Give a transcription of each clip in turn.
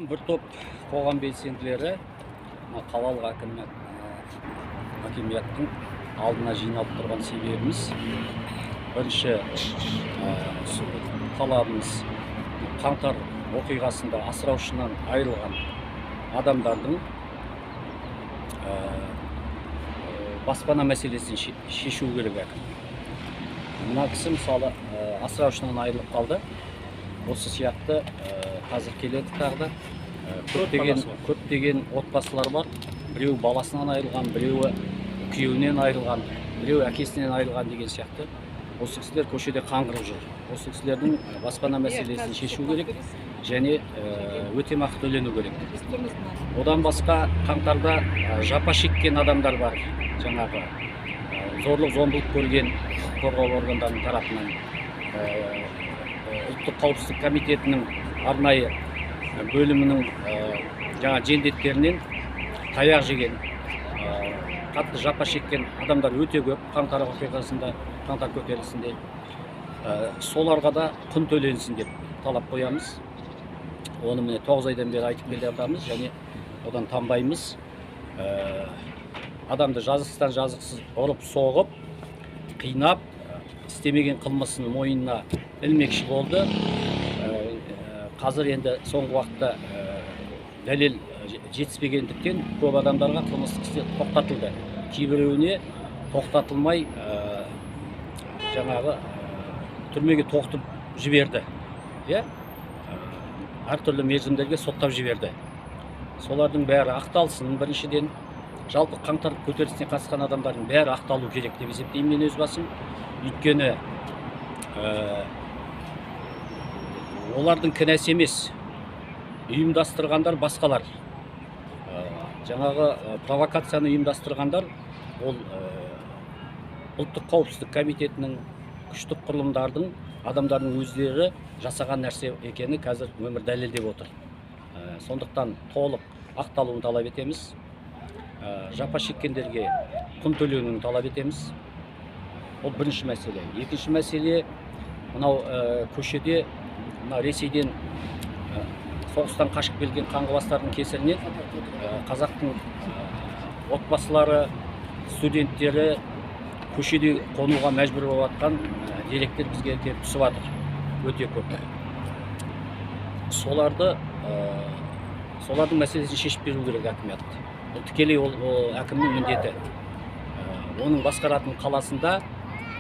Bir топ қоғам белсенділері қалалық акимияттың алдына жиналып тұрған себебіміз бірінші талабымыз қаңтар оқиғасында асыраушысынан айырылған адамдардың баспана мәселесін шешу керек. Мына кісі мысалы асыраушысынан айырылып қалды. Осы сияқты қазір келеді тағы көптеген отбасылар бар. Біреу баласынан айырылған, біреуі күйеуінен айырылған, біреу әкесінен айырылған деген сияқты. Осы кісілер көшеде қаңғырып жүр. Осы кісілердің баспана мәселесін шешу керек және өтемақы төлену керек. Одан басқа қаңтарда жапа шеккен адамдар бар. Жаңағы зорлық зомбылық көрген құқық қорғау органдарының тарапынан ұлттық қауіпсіздік комитетінің арнайы бөлімінің жаңа жендеттерінен таяқ жеген, қатты жапа шеккен адамдар өте көп. Қаңтар оқиғасында, қаңтар көтерілісінде соларға да құн төленсін деп талап қоямыз. Оны міне 9 айдан бері айтып келе жатырмыз және одан танбаймыз. Адамды жазықсыздан жазықсыз ұрып соғып, қинап, істемеген қылмысын мойнына ілмекші болды. Қазір енді соңғы уақытта дәлел жетіспегендіктен көп адамдарға қылмыстық істер тоқтатылды. Кейбіреуіне тоқтатылмай жаңағы түрмеге тоғытып жіберді. Әртүрлі мерзімдерге соттап жіберді. Солардың бәрі ақталсын. Біріншіден жалпы қаңтар көтерілісіне қатысқан адамдардың бәрі ақталу керек деп есептеймін мен өз басым. Өйткені олардың кінәсі емес, ұйымдастырғандар басқалар. Жаңағы провокацияны ұйымдастырғандар ол ұлттық қауіпсіздік комитетінің күштік құрылымдардың адамдардың өздері жасаған нәрсе екені қазір өмір дәлелдеп отыр. Сондықтан толық ақталуын талап етеміз. Жапа шеккендерге құн төленуін талап етеміз. Ол бірінші мәселе. Екінші мәселе, мынау көшеде Ресейден соғыстан қашып келген қаңғыбастардың кесірінен қазақтың отбасылары, студенттері көшеде қонуға мәжбүр болып жатқан деректер бізге келіп түсіп жатыр. Өте көп. Солардың мәселесін шешіп беру керек әкімет. Бұл тікелей ол әкімнің міндеті. Оның басқаратын қаласында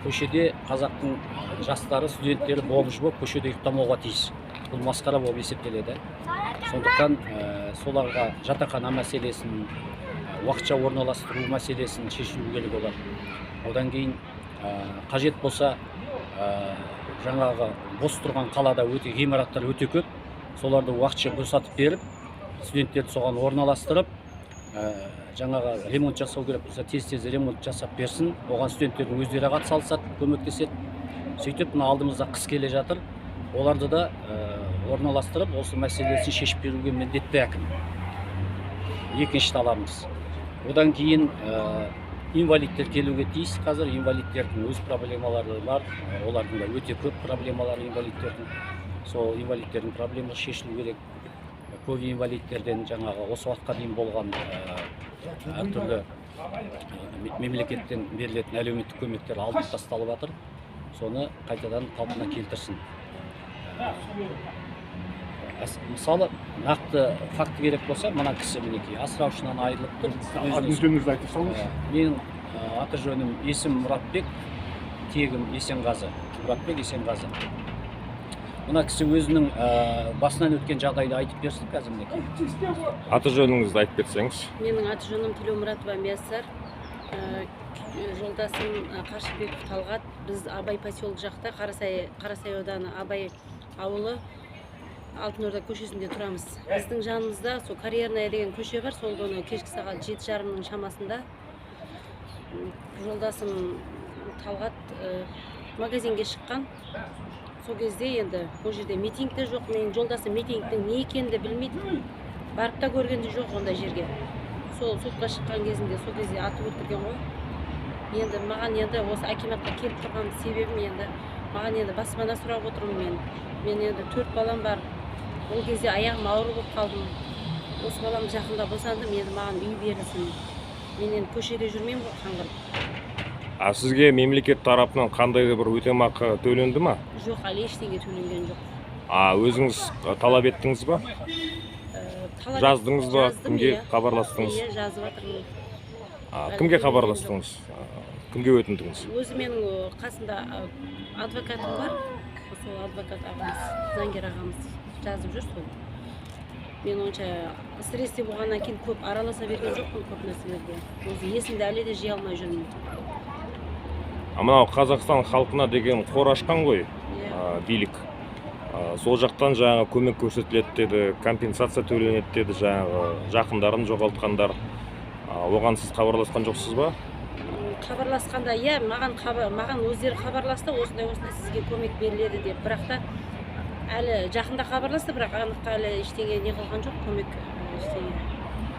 көшеде қазақтың жастары, студенттері бомж болып көшеде ұйықтамауға тиіс. Бұл масқара болып есептеледі. Сондықтан соларға жатақхана мәселесін, уақытша орналастыру мәселесін шешу керек олар. Одан кейін қажет болса жаңағы бос тұрған қалада ғимараттар өте көп. Соларды уақытша босатып беріп, студенттерді соған орналастырып, жаңағы ремонт жасау керек болса тез ремонт жасап берсін. Оған студенттердің өздері қатысалысады, көмектеседі. Сөйтіп, алдымызда қыс келе жатыр. Оларды да орналастырып, осы мәселесін шешіп беруге міндетті әкім. Екінші талабымыз. Одан кейін инвалидтер келуге тиіс. Қазір инвалидтердің өз проблемалары бар. Олардың да өте көп проблемалары инвалидтердің. Сол инвалидтердің проблемасы шешілу керек. Көп инвалидтерден жаңағы осы уақытқа дейін болған әртүрлі мемлекеттен берілетін әлеуметтік көмектер алынып тасталып жатыр. Соны қайтадан қалпына келтірсін. Мысалы, нақты факті керек болса, мына кісі мінекей асыраушысынан айырылып тұр. Атын-жөніңізді айтып салыңыз. Менің аты-жөнім есім Мұратбек, тегім Есенғазы. Мұратбек Есенғазы. Мына кісі өзінің басынан өткен жағдайды айтып берсін қазір мінекей. Аты-жөніңізді айтып кетсеңіз. Менің аты-жөнім Тілеумұратова Мияссар. Жолдасым Қаршыбеков Талғат. Біз Абай поселок жақта, Қарасай ауданы Абай ауылы Алтын Орда көшесінде тұрамыз. Біздің жанымызда сол Карьерная деген көше бар. Сол күні кешкі сағат 7:30 шамасында жолдасым Талғат магазинге шыққан. Сол кезде енді бұл жерде митинг те жоқ. Менің жолдасым митингтің не екенін де білмейді. Барып та көрген де жоқ ондай жерге. Сол сотқа шыққан кезінде сол кезде атып өлтірген ғой. Енді маған осы акиматқа келіп тұрған себебім маған баспана сұрап отырмын мен. Мен енді 4 балам бар. ол кезде аяғым ауыр болып қалдым. Осы балам жақында босандым, енді маған үй берілсін. Мен енді көшеде жүрмеймін ғой қаңғырып. Сізге мемлекет тарапынан қандай да бір өтемақы төленді ма? Жоқ, әлі ештеңе төленген жоқ. Өзіңіз талап еттіңіз ба? Жаздыңыз ба? Кімге хабарластыңыз? Иә, жазып жатырмын. Кімге хабарластыңыз? Кімге өтіндіңіз? Өзі менің қасында адвокатым бар. Сол адвокат ағамыз, заңгер ағамыз жазып жүр сол. Мен онша стрессте болғаннан кейін көп араласа берген жоқпын көп нәрселерге. Өзі есімді әлі де жия алмай жүрмін. Мынау Қазақстан халқына деген қор ашқан ғой, билік. Сол жақтан жаңағы көмек көрсетіледі деді, компенсация төленеді деді, жаңағы жақындарын жоғалтқандар. Оған сіз хабарласқан жоқсыз ба? Хабарласқанда, иә, маған өздері хабарласты, осындай сізге көмек беріледі деп. Бірақ та әлі жақында хабарласты, бірақ аныққа әлі ештеңе не қылған жоқ, көмек ештеңе.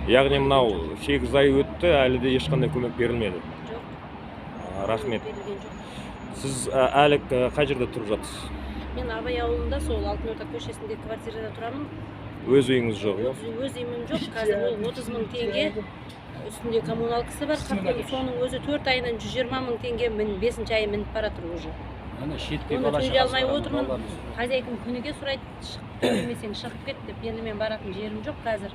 Яғни мынау 8 ай өтті, әлі де ешқандай көмек берілмеді. Жоқ. Рахмет. Берілген жоқ. Сіз әлі қай жерде тұрып жатсыз? Мен Абай ауылында, сол Алтын Орда көшесінде квартирада тұрамын. Өз үйіңіз жоқ, иә? Өз үйім жоқ, қазір ол 30 мың теңге. Үстінде коммуналкасы бар, соның өзі 4 айынан 120 мың теңге, мен 5-ші айы мініп бара тұр уже. Ана шетте Оны бала төлей алмай шағасы бар, отырмын. балаларымыз. Хозяйкам күніге сұрайды, шығып төлемесең шығып кет деп. Енді мен баратын жерім жоқ қазір.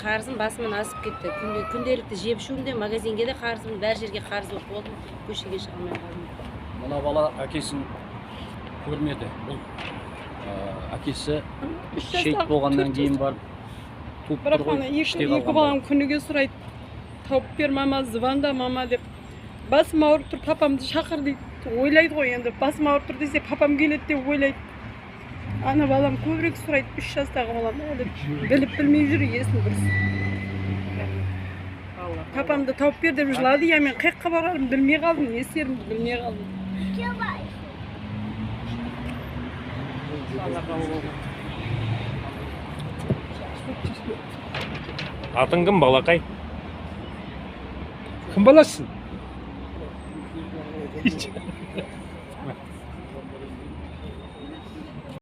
Қарызым басымнан асып кетті. Күнделікті жеп ішуімде, магазинге де қарызым, бәр жерге қарыз болып болдым. Көшеге шыға алмай қалдым. Мына бала әкесін көрмеді. Бұл әкесі шейіт болғаннан кейін барып туып тұр Бірақ ғой, ана іштей екі қалған балам күніге сұрайды, тауып бер мама, звонда мама деп. Басым ауырып тұр, папамды шақыр дейді. Ойлайды ғой енді, басым ауырып тұр десе, папам келеді деп ойлайды. Ана балам көбірек сұрайды, 3 жастағы балам әлі біліп білмей жүр, есін дұрыс. Папамды тауып бер деп жылады, я мен қайыққа барарым білмей қалдым, не істерімді білмей қалдым. Атың кім, балақай? Кім баласың?